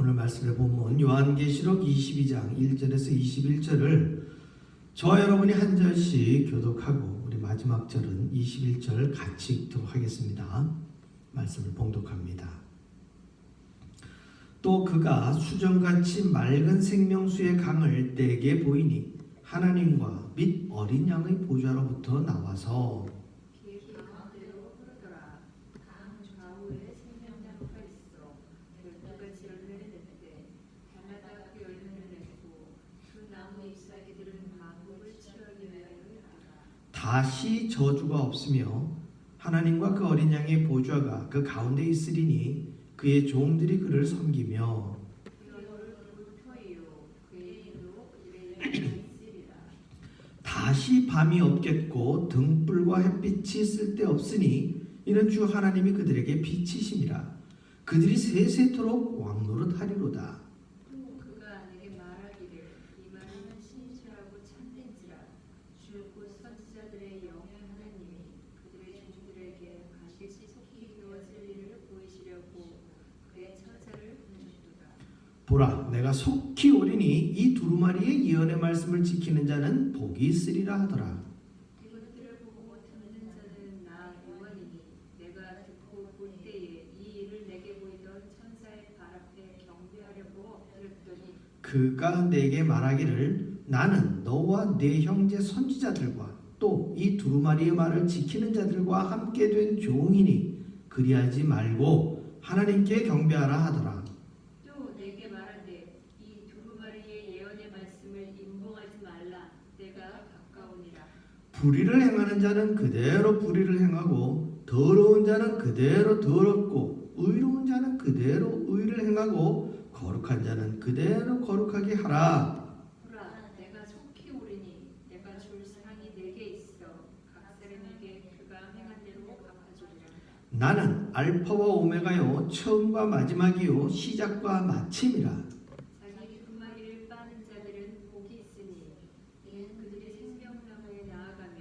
오늘 말씀의 본문 요한계시록 22장 1절에서 21절을 저와 여러분이 한 절씩 교독하고 우리 마지막 절은 21절 같이 읽도록 하겠습니다. 말씀을 봉독합니다. 또 그가 수정같이 맑은 생명수의 강을 내게 보이니 하나님과 및 어린 양의 보좌로부터 나와서 가운데로 흐르더라. 강 좌우에 생명나무가 있어 열두가지 열매를 냈는데 달마다 그 열매를 냈고 그 나무 잎사귀들은 만국을 치유하기 위하여 있더라. 다시 저주가 없으며 하나님과 그 어린 양의 보좌가 그 가운데 있으리니 그의 종들이 그를 섬기며 그를 불토이요 그의 이름도 이래 있으리라. 다시 밤이 없겠고 등불과 햇빛이 쓸데없으니 이는 주 하나님이 그들에게 빛이심이라. 그들이 세세토록 왕노릇하리로다. 또 그가 내게 말하기를 이 말은 신실하고 참된지라. 주 곧 선지자들의 영의 하나님이 그들의 종들에게 가시시 속히 이루어질 일을 보이시려고 그의 천사를 보내주도다. 보라, 내가 속히 오리니 이 두루마리의 예언의 말씀을 지키는 자는 복이 있으리라 하더라. 이것들을 보고 듣는 자는 나 요한이니 내가 듣고 볼 때에 이 일을 내게 보이던 천사의 발 앞에 경배하려고 엎드렸더니 그가 내게 말하기를 나는 너와 네 형제 선지자들과 또 이 두루마리의 말을 지키는 자들과 함께 된 종이니 그리하지 말고 하나님께 경배하라 하더라. 또 내게 말하되 이 두루마리의 예언의 말씀을 임봉하지 말라. 내가 가까우니라. 불의를 행하는 자는 그대로 불의를 행하고 더러운 자는 그대로 더럽고 의로운 자는 그대로 의를 행하고 거룩한 자는 그대로 거룩하게 하라. 보라 내가 속히 오리니 내가 줄 상이 내게 있어 각 사람에게 그가 행한 대로 갚아주리라. 나는 알파와 오메가요 처음과 마지막이요 시작과 마침이라. 자기 두루마리를 빠는 자들은 복이 있으니 이는 그들이 생명나무에 나아가며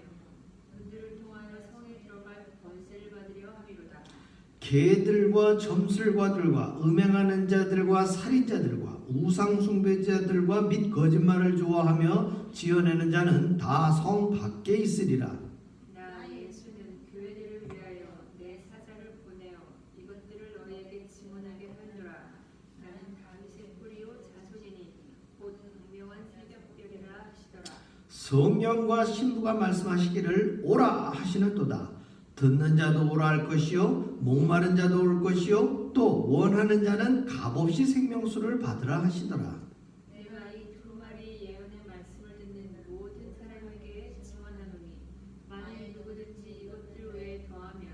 그들을 통하여 성에 들어갈 권세를 받으려 함이로다. 개들과 점술가들과 음행하는 자들과 살인자들과 우상숭배자들과 및 거짓말을 좋아하며 지어내는 자는 다 성 밖에 있으리라. 나 예수는 교회들을 위하여 내 사자를 보내어 이것들을 너희에게 증언하게 하노라. 나는 다윗의 뿌리요 자손이니 곧 분명한 새벽별이라 하시더라. 성령과 신부가 말씀하시기를 오라 하시는도다. 듣는 자도 오라 할 것이요 목마른 자도 올 것이요 또 원하는 자는 값없이 생명수를 받으라 하시더라. 내가 이 두루마리 예언의 말씀을 듣는 모든 사람에게 증언하노니 만일 누구든지 이것들 외에 더하면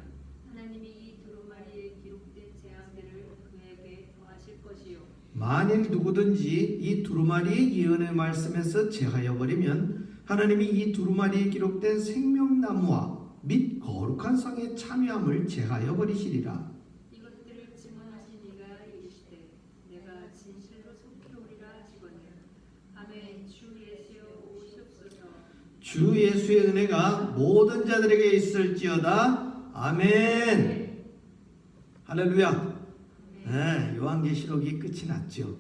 하나님이 이 두루마리에 기록된 재앙들을 그에게 더하실 것이요 만일 누구든지 이 두루마리의 예언의 말씀에서 제하여 버리면 하나님이 이 두루마리에 기록된 생명나무와 및 거룩한 성의 참여함을 제하여 버리시리라. 이것들을 증언하신 이가 이르시되 내가 진실로 속히 오리라 하시거늘. 아멘. 주 예수여 오시옵소서. 주 예수의 은혜가 모든 자들에게 있을지어다. 아멘. 할렐루야. 네, 요한계시록이 끝이 났죠.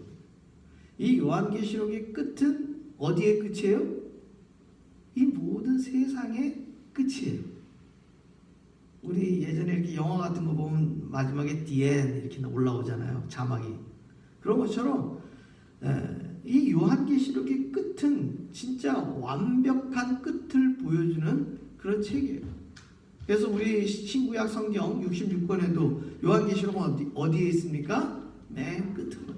이 요한계시록의 끝은 어디의 끝이에요? 이 모든 세상의 끝이에요. 우리 예전에 이렇게 영화 같은 거 보면 마지막에 The End 이렇게 올라오잖아요. 자막이. 그런 것처럼 이 요한계시록의 끝은 진짜 완벽한 끝을 보여주는 그런 책이에요. 그래서 우리 신구약 성경 66권에도 요한계시록은 어디에 있습니까? 맨 끝으로.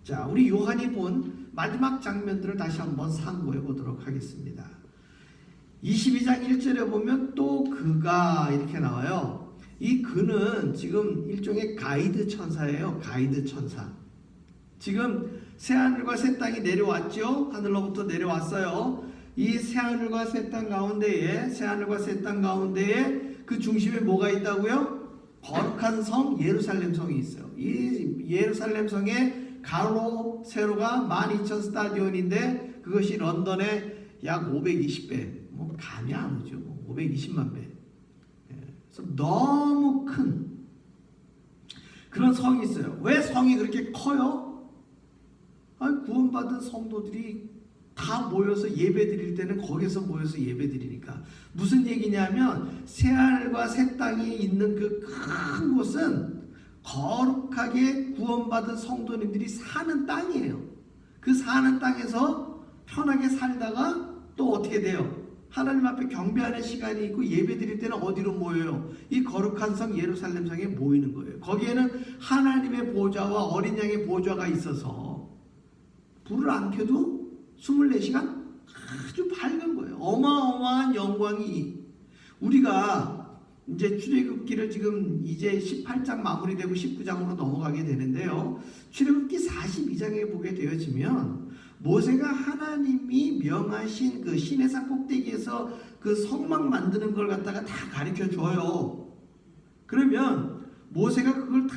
자, 우리 요한이 본 마지막 장면들을 다시 한번 상고해 보도록 하겠습니다. 22장 1절에 보면 또 그가 이렇게 나와요. 이 그는 지금 일종의 가이드 천사예요. 가이드 천사. 지금 새하늘과 새 땅이 내려왔죠. 하늘로부터 내려왔어요. 이 새하늘과 새 땅 가운데에 그 중심에 뭐가 있다고요? 거룩한 성 예루살렘 성이 있어요. 이 예루살렘 성의 가로 세로가 12,000 스타디온인데 그것이 런던의 약 520배, 뭐 감이 안 오죠. 520만 배. 그래서 너무 큰. 그런 성이 있어요. 왜 성이 그렇게 커요? 아니, 구원받은 성도들이 다 모여서 예배 드릴 때는 거기서 모여서 예배 드리니까. 무슨 얘기냐면 새하늘과 새 땅이 있는 그 큰 곳은 거룩하게 구원받은 성도님들이 사는 땅이에요. 그 사는 땅에서 편하게 살다가 또 어떻게 돼요? 하나님 앞에 경배하는 시간이 있고 예배 드릴 때는 어디로 모여요? 이 거룩한 성 예루살렘 성에 모이는 거예요. 거기에는 하나님의 보좌와 어린 양의 보좌가 있어서 불을 안 켜도 24시간 아주 밝은 거예요. 어마어마한 영광이. 우리가 이제 출애굽기를 지금 이제 18장 마무리되고 19장으로 넘어가게 되는데요. 출애굽기 42장에 보게 되어지면 모세가 하나님이 명하신 그 시내산 꼭대기에서 그 성막 만드는 걸 갖다가 다 가르쳐 줘요. 그러면 모세가 그걸 다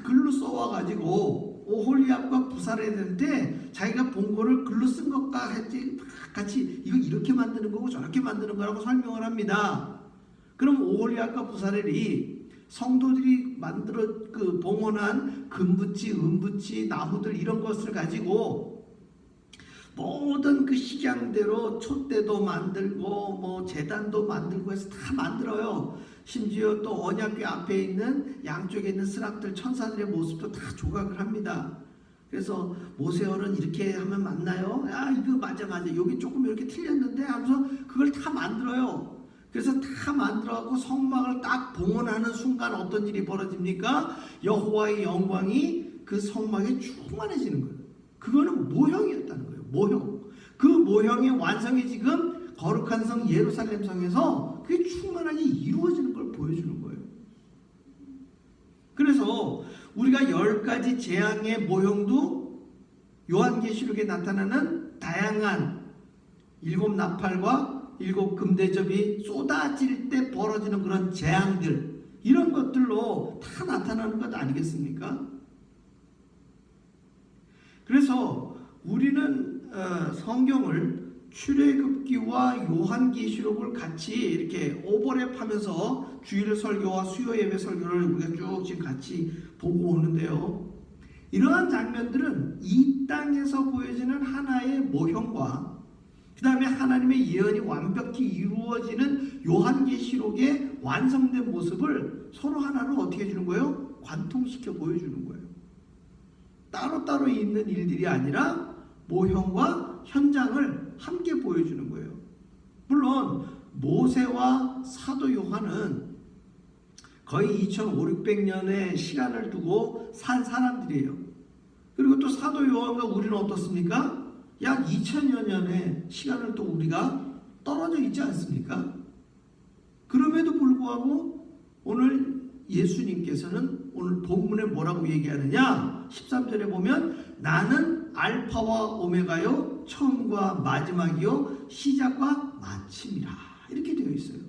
글로 써와 가지고 오홀리압과 부살해야 되는데 자기가 본 거를 글로 쓴 것과 같이 이거 이렇게 만드는 거고 저렇게 만드는 거라고 설명을 합니다. 그럼 오홀리압과 부살헬이 성도들이 만들어 그 봉헌한 금붙이, 은붙이, 나무들 이런 것을 가지고 모든 그 식양대로 촛대도 만들고 뭐 제단도 만들고 해서 다 만들어요. 심지어 또 언약궤 앞에 있는 양쪽에 있는 스랍들 천사들의 모습도 다 조각을 합니다. 그래서 모세어는 이렇게 하면 맞나요? 아 이거 맞아 여기 조금 이렇게 틀렸는데 하면서 그걸 다 만들어요. 그래서 다 만들어갖고 성막을 딱 봉헌하는 순간 어떤 일이 벌어집니까? 여호와의 영광이 그 성막에 충만해지는 거예요. 그거는 모형이었다는 거예요. 모형. 그 모형의 완성이 지금 거룩한 성 예루살렘 성에서 그게 충만하게 이루어지는 걸 보여주는 거예요. 그래서 우리가 10가지 재앙의 모형도 요한계시록에 나타나는 다양한 7 나팔과 7 금대접이 쏟아질 때 벌어지는 그런 재앙들, 이런 것들로 다 나타나는 것 아니겠습니까? 그래서 우리는 성경을 출애굽기와 요한계시록을 같이 이렇게 오버랩하면서 주일 설교와 수요 예배 설교를 우리가 쭉 지금 같이 보고 오는데요. 이러한 장면들은 이 땅에서 보여지는 하나의 모형과 그 다음에 하나님의 예언이 완벽히 이루어지는 요한계시록의 완성된 모습을 서로 하나로 어떻게 해주는 거예요? 관통시켜 보여주는 거예요. 따로따로 있는 일들이 아니라 모형과 현장을 함께 보여주는 거예요. 물론 모세와 사도 요한은 거의 2500~600년의 시간을 두고 산 사람들이에요. 그리고 또 사도 요한과 우리는 어떻습니까? 약 2000여 년의 시간을 또 우리가 떨어져 있지 않습니까? 그럼에도 불구하고 오늘 예수님께서는 오늘 본문에 뭐라고 얘기하느냐? 13절에 보면 나는 알파와 오메가요 처음과 마지막이요 시작과 마침이라 이렇게 되어 있어요.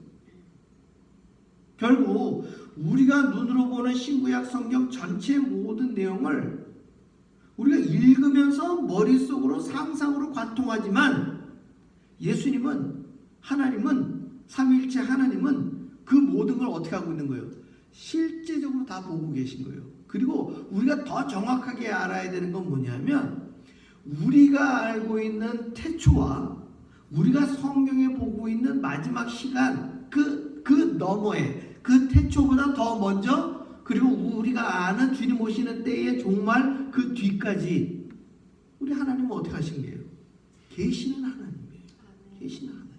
결국 우리가 눈으로 보는 신구약 성경 전체 모든 내용을 우리가 읽으면서 머릿속으로 상상으로 관통하지만 예수님은, 하나님은, 삼위일체 하나님은 그 모든 걸 어떻게 하고 있는 거예요? 실제적으로 다 보고 계신 거예요. 그리고 우리가 더 정확하게 알아야 되는 건 뭐냐면 우리가 알고 있는 태초와 우리가 성경에 보고 있는 마지막 시간 그 너머에 그 태초보다 더 먼저 그리고 우리가 아는 주님 오시는 때의 종말 그 뒤까지 우리 하나님은 어떻게 하신 거예요? 계시는 하나님이에요. 계시는 하나님.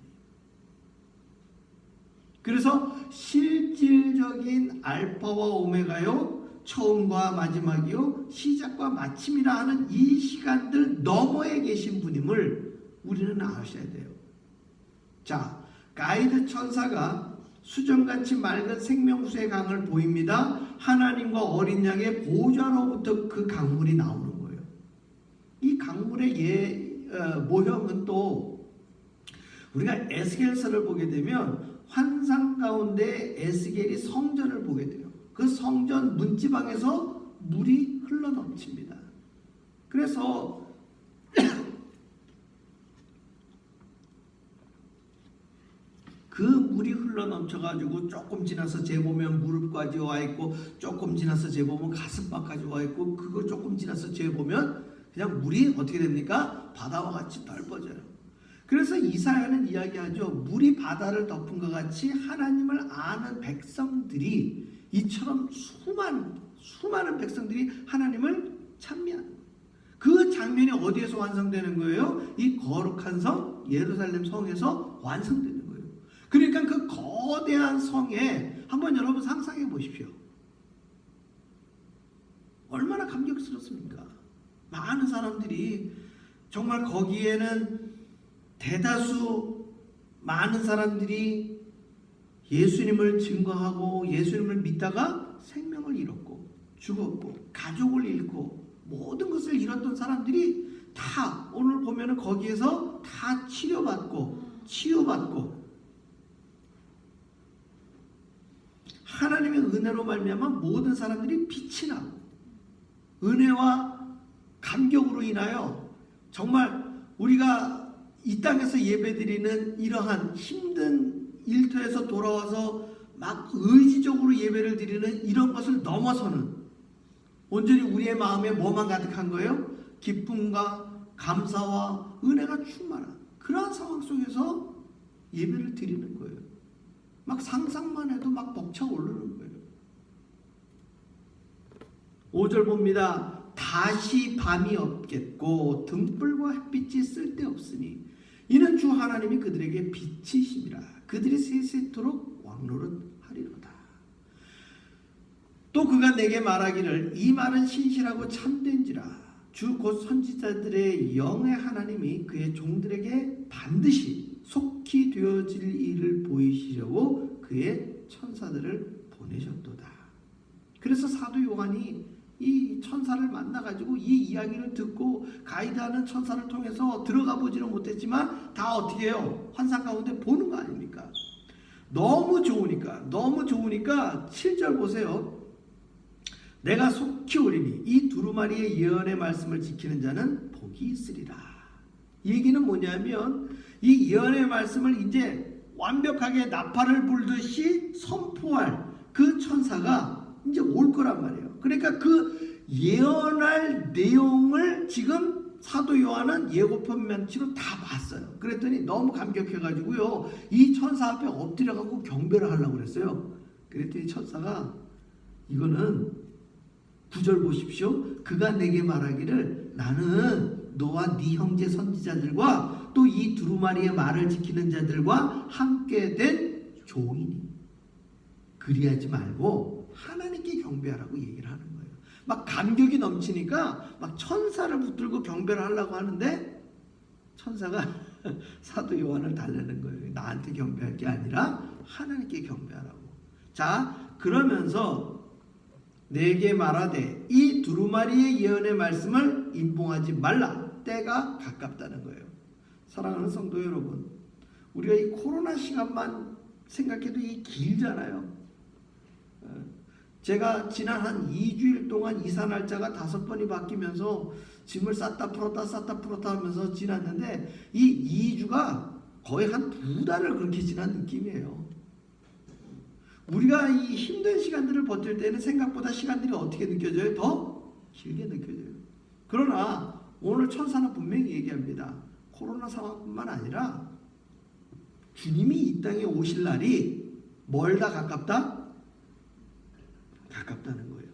그래서 실질적인 알파와 오메가요 처음과 마지막이요 시작과 마침이라 하는 이 시간들 너머에 계신 분임을 우리는 아셔야 돼요. 자, 가이드 천사가 수정같이 맑은 생명수의 강을 보입니다. 하나님과 어린 양의 보좌로부터 그 강물이 나오는 거예요. 이 강물의 모형은 또 우리가 에스겔서를 보게 되면 환상 가운데 에스겔이 성전을 보게 돼요. 그 성전 문지방에서 물이 흘러넘칩니다. 그래서 그 물이 흘러 넘쳐가지고 조금 지나서 재보면 무릎까지 와 있고, 조금 지나서 재보면 가슴팍까지 와 있고, 그거 조금 지나서 재보면 그냥 물이 어떻게 됩니까? 바다와 같이 넓어져요. 그래서 이사야는 이야기하죠. 물이 바다를 덮은 것 같이 하나님을 아는 백성들이 이처럼 수많은 백성들이 하나님을 찬미하는 그 장면이 어디에서 완성되는 거예요? 이 거룩한 성 예루살렘 성에서 완성되는 거예요. 그러니까 그 거대한 성에 한번 여러분 상상해 보십시오. 얼마나 감격스럽습니까? 많은 사람들이 정말 거기에는 대다수 많은 사람들이 예수님을 증거하고 예수님을 믿다가 생명을 잃었고 죽었고 가족을 잃고 모든 것을 잃었던 사람들이 다 오늘 보면은 거기에서 다 치유받고 하나님의 은혜로 말미암아 모든 사람들이 빛이 나고 은혜와 감격으로 인하여 정말 우리가 이 땅에서 예배드리는 이러한 힘든 일터에서 돌아와서 막 의지적으로 예배를 드리는 이런 것을 넘어서는 온전히 우리의 마음에 뭐만 가득한 거예요? 기쁨과 감사와 은혜가 충만한 그러한 상황 속에서 예배를 드리는 거예요. 막 상상만 해도 막 벅차오르는 거예요. 5절 봅니다. 다시 밤이 없겠고 등불과 햇빛이 쓸데없으니 이는 주 하나님이 그들에게 빛이심이라. 그들이 세세토록 왕노릇하리로다. 또 그가 내게 말하기를 이 말은 신실하고 참된지라. 주 곧 선지자들의 영의 하나님이 그의 종들에게 반드시 속히 되어질 일을 보이시려고 그의 천사들을 보내셨도다. 그래서 사도 요한이 이 천사를 만나가지고 이 이야기를 듣고 가이드하는 천사를 통해서 들어가 보지는 못했지만 다 어떻게 해요? 환상 가운데 보는 거 아닙니까? 너무 좋으니까 7절 보세요. 내가 속히 오리니 이 두루마리의 예언의 말씀을 지키는 자는 복이 있으리라. 이 얘기는 뭐냐면 이 예언의 말씀을 이제 완벽하게 나팔을 불듯이 선포할 그 천사가 이제 올 거란 말이에요. 그러니까 그 예언할 내용을 지금 사도 요한은 예고편 면치로 다 봤어요. 그랬더니 너무 감격해가지고요. 이 천사 앞에 엎드려가고 경배를 하려고 그랬어요. 그랬더니 천사가 이거는 9절 보십시오. 그가 내게 말하기를 나는 너와 네 형제 선지자들과 또 이 두루마리의 말을 지키는 자들과 함께 된 종이니 그리하지 말고 하나님께 경배하라고 얘기를 하는 거예요. 막 감격이 넘치니까 막 천사를 붙들고 경배를 하려고 하는데 천사가 사도 요한을 달래는 거예요. 나한테 경배할 게 아니라 하나님께 경배하라고. 자, 그러면서 내게 말하되 이 두루마리의 예언의 말씀을 임봉하지 말라. 때가 가깝다는 거예요. 사랑하는 성도 여러분, 우리가 이 코로나 시간만 생각해도 이 길잖아요. 제가 지난 한 2주일 동안 이사 날짜가 5번이 바뀌면서 짐을 쌌다 풀었다 하면서 지났는데 이 2주가 거의 한 2달을 그렇게 지난 느낌이에요. 우리가 이 힘든 시간들을 버틸 때는 생각보다 시간들이 어떻게 느껴져요? 더 길게 느껴져요. 그러나 오늘 천사는 분명히 얘기합니다. 코로나 상황뿐만 아니라 주님이 이 땅에 오실 날이 멀다 가깝다? 가깝다는 거예요.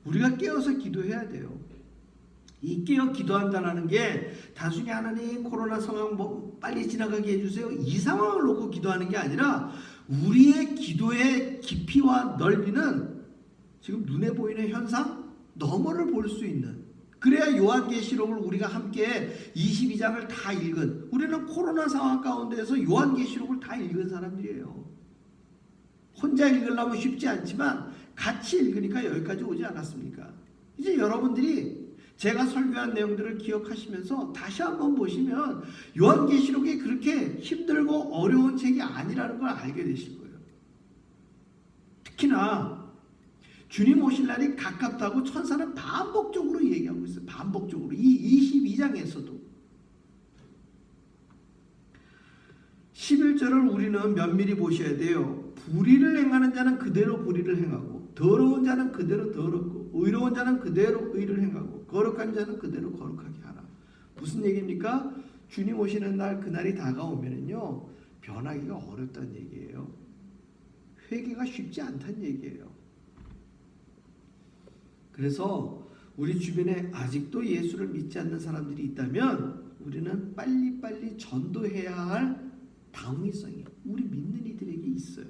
우리가 깨어서 기도해야 돼요. 이 깨어 기도한다는 게 단순히 하나님 코로나 상황 뭐 빨리 지나가게 해주세요 이 상황을 놓고 기도하는 게 아니라 우리의 기도의 깊이와 넓이는 지금 눈에 보이는 현상 너머를 볼 수 있는, 그래야 요한계시록을 우리가 함께 22장을 다 읽은, 우리는 코로나 상황 가운데에서 요한계시록을 다 읽은 사람들이에요. 혼자 읽으려면 쉽지 않지만 같이 읽으니까 여기까지 오지 않았습니까? 이제 여러분들이 제가 설교한 내용들을 기억하시면서 다시 한번 보시면 요한계시록이 그렇게 힘들고 어려운 책이 아니라는 걸 알게 되실 거예요. 특히나 주님 오실 날이 가깝다고 천사는 반복적으로 얘기하고 있어요. 반복적으로. 이 22장에서도. 11절을 우리는 면밀히 보셔야 돼요. 불의를 행하는 자는 그대로 불의를 행하고, 더러운 자는 그대로 더럽고, 의로운 자는 그대로 의를 행하고, 거룩한 자는 그대로 거룩하게 하라. 무슨 얘기입니까? 주님 오시는 날, 그날이 다가오면은요, 변하기가 어렵다는 얘기예요. 회개가 쉽지 않다는 얘기예요. 그래서 우리 주변에 아직도 예수를 믿지 않는 사람들이 있다면 우리는 빨리빨리 전도해야 할 당위성이 우리 믿는 이들에게 있어요.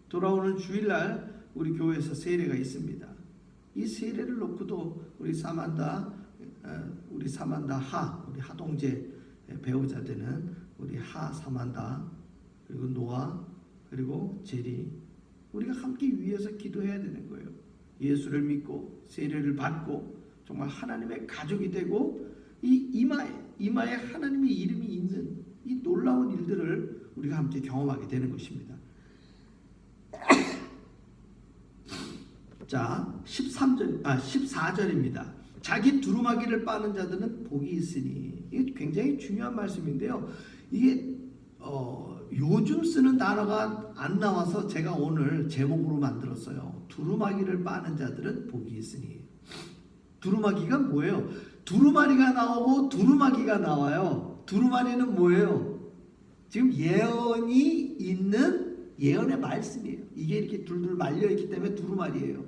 돌아오는 주일날 우리 교회에서 세례가 있습니다. 이 세례를 놓고도 우리 사만다 우리 하동재 배우자 되는 우리 사만다, 그리고 노아, 그리고 제리, 우리가 함께 위해서 기도해야 되는 거예요. 예수를 믿고 세례를 받고 정말 하나님의 가족이 되고 이 이마에 하나님의 이름이 있는 이 놀라운 일들을 우리가 함께 경험하게 되는 것입니다. 자, 14절입니다. 자기 두루마기를 빠는 자들은 복이 있으니. 이게 굉장히 중요한 말씀인데요. 이게 요즘 쓰는 단어가 안 나와서 제가 오늘 제목으로 만들었어요. 두루마기를 빠는 자들은 복이 있으니. 두루마기가 뭐예요? 두루마리가 나오고 두루마기가 나와요. 두루마리는 뭐예요? 지금 예언이 있는 예언의 말씀이에요. 이게 이렇게 둘둘 말려있기 때문에 두루마리예요.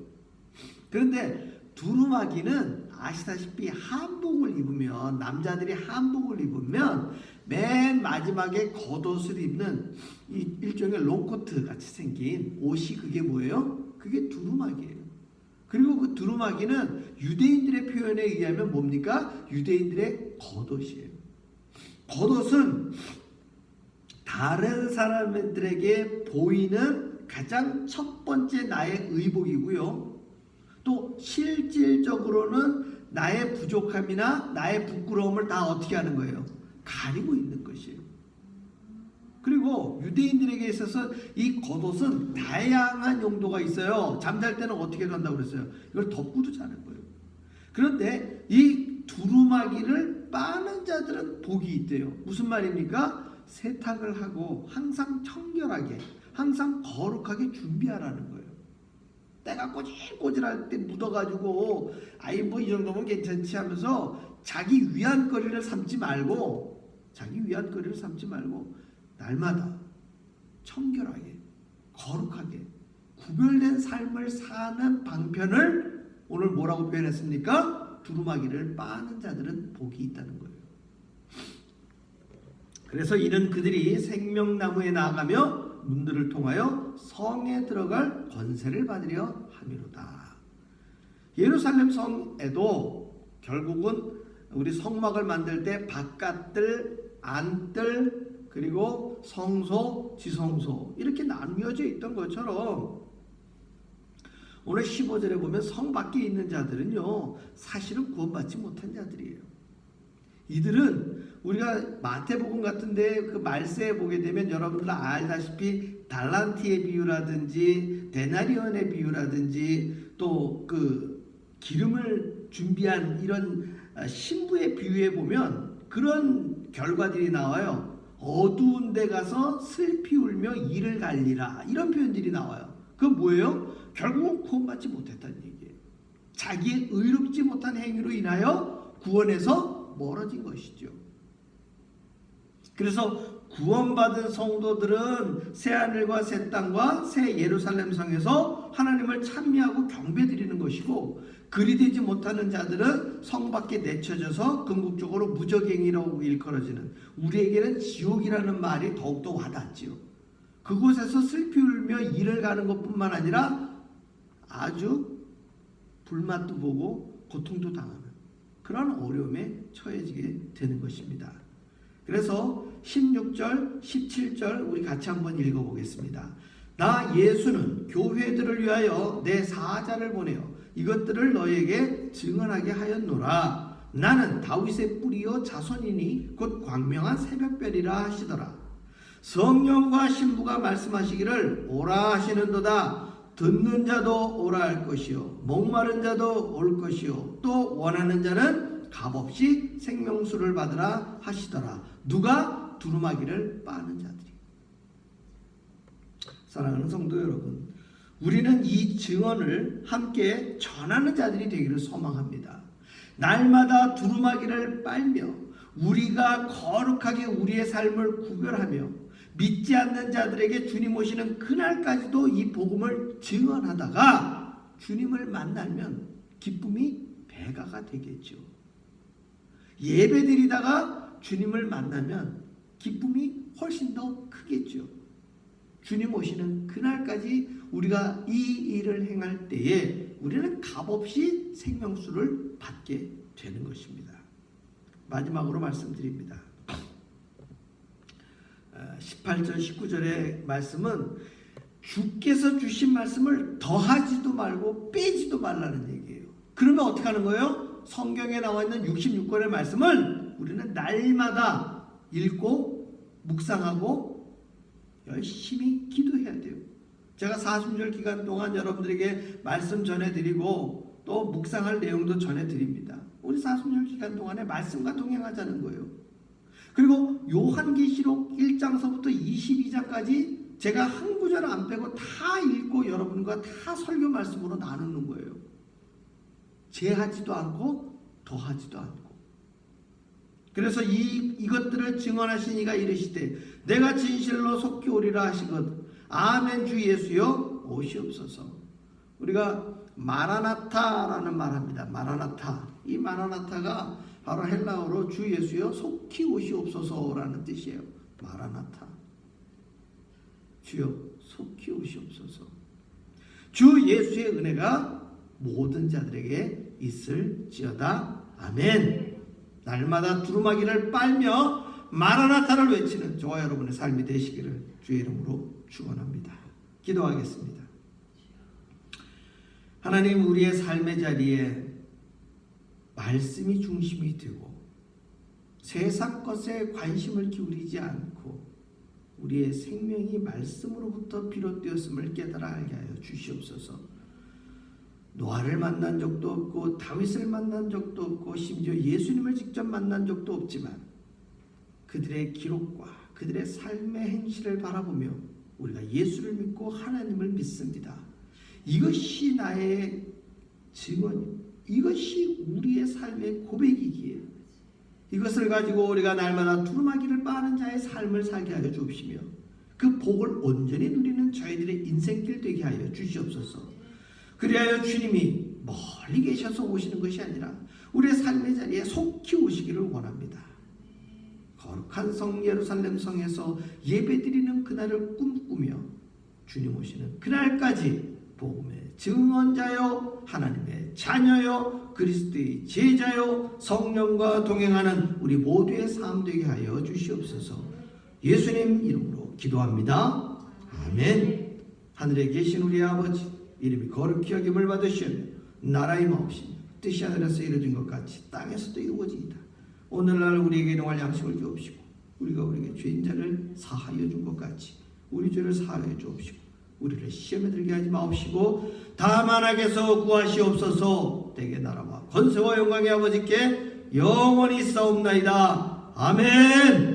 그런데 두루마기는 아시다시피 한복을 입으면, 남자들이 한복을 입으면 맨 마지막에 겉옷을 입는 이 일종의 롱코트 같이 생긴 옷이 그게 뭐예요? 그게 두루마기예요. 그리고 그 두루마기는 유대인들의 표현에 의하면 뭡니까? 유대인들의 겉옷이에요. 겉옷은 다른 사람들에게 보이는 가장 첫 번째 나의 의복이고요. 또 실질적으로는 나의 부족함이나 나의 부끄러움을 다 어떻게 하는 거예요? 가리고 있는 것이에요. 그리고 유대인들에게 있어서 이 겉옷은 다양한 용도가 있어요. 잠잘 때는 어떻게 한다고 그랬어요? 이걸 덮고도 자는 거예요. 그런데 이 두루마기를 빠는 자들은 복이 있대요. 무슨 말입니까? 세탁을 하고 항상 청결하게, 항상 거룩하게 준비하라는 거예요. 때가 꼬질꼬질할 때 묻어가지고 아이 뭐 이 정도면 괜찮지 하면서 자기 위안거리를 삼지 말고 날마다 청결하게, 거룩하게, 구별된 삶을 사는 방편을 오늘 뭐라고 표현했습니까? 두루마기를 빠는 자들은 복이 있다는 거예요. 그래서 이는 그들이 생명나무에 나아가며 문들을 통하여 성에 들어갈 권세를 받으려 함이로다. 예루살렘 성에도 결국은 우리 성막을 만들 때 바깥들, 안뜰, 그리고 성소, 지성소 이렇게 나뉘어져 있던 것처럼 오늘 15절에 보면 성 밖에 있는 자들은요, 사실은 구원받지 못한 자들이에요. 이들은 우리가 마태복음 같은데 그 말세에 보게 되면 여러분들 알다시피 달란트의 비유라든지 데나리온의 비유라든지 또 그 기름을 준비한 이런 신부의 비유에 보면 그런 결과들이 나와요. 어두운 데 가서 슬피 울며 이를 갈리라, 이런 표현들이 나와요. 그건 뭐예요? 결국은 구원받지 못했다는 얘기예요. 자기의 의롭지 못한 행위로 인하여 구원에서 멀어진 것이죠. 그래서 구원받은 성도들은 새하늘과 새 땅과 새 예루살렘 성에서 하나님을 찬미하고 경배드리는 것이고, 그리 되지 못하는 자들은 성 밖에 내쳐져서 궁극적으로 무적행위라고 일컬어지는, 우리에게는 지옥이라는 말이 더욱더 와닿지요. 그곳에서 슬피 울며 이를 가는 것뿐만 아니라 아주 불맛도 보고 고통도 당하는 그런 어려움에 처해지게 되는 것입니다. 그래서 16절, 17절 우리 같이 한번 읽어보겠습니다. 나 예수는 교회들을 위하여 내 사자를 보내어 이것들을 너에게 증언하게 하였노라. 나는 다윗의 뿌리요 자손이니 곧 광명한 새벽별이라 하시더라. 성령과 신부가 말씀하시기를 오라 하시는도다. 듣는 자도 오라 할 것이요 목마른 자도 올 것이요 또 원하는 자는 값없이 생명수를 받으라 하시더라. 누가? 두루마기를 빠는 자들이. 사랑하는 성도 여러분, 우리는 이 증언을 함께 전하는 자들이 되기를 소망합니다. 날마다 두루마기를 빨며 우리가 거룩하게 우리의 삶을 구별하며 믿지 않는 자들에게 주님 오시는 그날까지도 이 복음을 증언하다가 주님을 만나면 기쁨이 배가가 되겠죠. 예배드리다가 주님을 만나면 기쁨이 훨씬 더 크겠죠. 주님 오시는 그날까지 우리가 이 일을 행할 때에 우리는 값없이 생명수를 받게 되는 것입니다. 마지막으로 말씀드립니다. 18절 19절의 말씀은 주께서 주신 말씀을 더하지도 말고 빼지도 말라는 얘기예요. 그러면 어떻게 하는 거예요? 성경에 나와 있는 66권의 말씀을 우리는 날마다 읽고 묵상하고 열심히 기도해야 돼요. 제가 40절 기간 동안 여러분들에게 말씀 전해드리고 또 묵상할 내용도 전해드립니다. 우리 40절 기간 동안에 말씀과 동행하자는 거예요. 그리고 요한계시록 1장서부터 22장까지 제가 한 구절 안 빼고 다 읽고 여러분과 다 설교 말씀으로 나누는 거예요. 제하지도 않고 더하지도 않고. 그래서 이것들을 증언하신 이가 이르시되 내가 진실로 속히 오리라 하시거든. 아멘. 주 예수여 오시옵소서. 우리가 마라나타라는 말합니다. 마라나타. 이 마라나타가 바로 헬라어로 주 예수여 속히 오시옵소서라는 뜻이에요. 마라나타. 주여 속히 오시옵소서. 주 예수의 은혜가 모든 자들에게 있을지어다. 아멘. 날마다 두루마기를 빨며 마라나타를 외치는 저와 여러분의 삶이 되시기를 주의 이름으로 축원합니다. 기도하겠습니다. 하나님, 우리의 삶의 자리에 말씀이 중심이 되고 세상 것에 관심을 기울이지 않고 우리의 생명이 말씀으로부터 비롯되었음을 깨달아 알게 하여 주시옵소서. 노아를 만난 적도 없고 다윗을 만난 적도 없고 심지어 예수님을 직접 만난 적도 없지만 그들의 기록과 그들의 삶의 행실을 바라보며 우리가 예수를 믿고 하나님을 믿습니다. 이것이 나의 증언, 이것이 우리의 삶의 고백이기에 이것을 가지고 우리가 날마다 두루마기를 빠는 자의 삶을 살게 하여 주옵시며 그 복을 온전히 누리는 저희들의 인생길 되게 하여 주시옵소서. 그리하여 주님이 멀리 계셔서 오시는 것이 아니라 우리의 삶의 자리에 속히 오시기를 원합니다. 거룩한 성 예루살렘 성에서 예배드리는 그날을 꿈꾸며 주님 오시는 그날까지 복음의 증언자요 하나님의 자녀요 그리스도의 제자요 성령과 동행하는 우리 모두의 삶 되게 하여 주시옵소서. 예수님 이름으로 기도합니다. 아멘. 하늘에 계신 우리 아버지, 이름이 거룩히 여김을 받으시며 나라의 마옵시며 뜻이 하늘에서 이루어진 것 같이 땅에서도 이루어지이다. 오늘날 우리에게 일용할 양식을 주옵시고 우리가 우리에게 죄인자를 사하여 준 것 같이 우리 죄를 사하여 주옵시고 우리를 시험에 들게 하지 마옵시고 다만 악에서 구하시옵소서. 대개 나라와 권세와 영광의 아버지께 영원히 싸움나이다. 아멘.